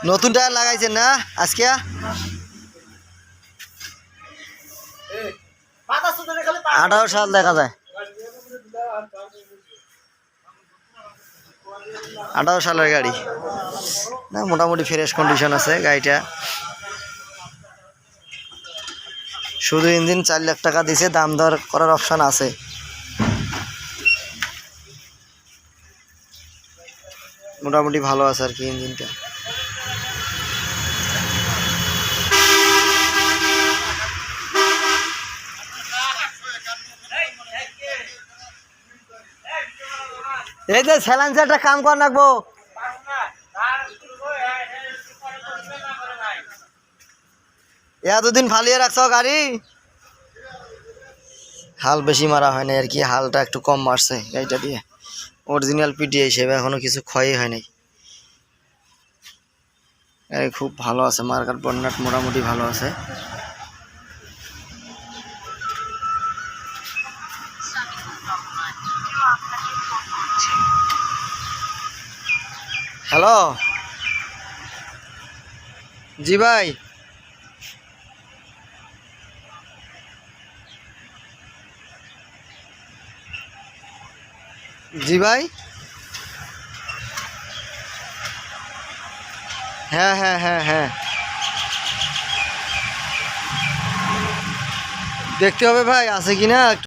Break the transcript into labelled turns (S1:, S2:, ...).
S1: নতুন টায়ার লাগাইছেন না আজকে? 18 সাল দেখা যায়, 18 সালের গাড়ি না, মোটামুটি ফ্রেশ কন্ডিশন আছে গাড়িটা। শুধু ইঞ্জিন 4 লাখ টাকা দিছে, দাম দর করার অপশন আছে। মোটামুটি ভালো আছে আর কি ইঞ্জিনটা। এই যে স্যালেন্সারটা কাম কর রাখবো, এতদিন ফালিয়ে রাখছো গাড়ি। হাল বেশি মারা হয় না আর কি, হালটা একটু কম মারছে গাড়িটা দিয়ে। অরিজিনাল পিটি হিসেবে এখনো কিছু ক্ষয়ই হয় নাই। গাড়ি খুব ভালো আছে, মার্কার বন্যাট মোটামুটি ভালো আছে। হ্যালো জি ভাই, জি ভাই, হ্যাঁ হ্যাঁ হ্যাঁ হ্যাঁ, দেখতে হবে ভাই আছে কিনা।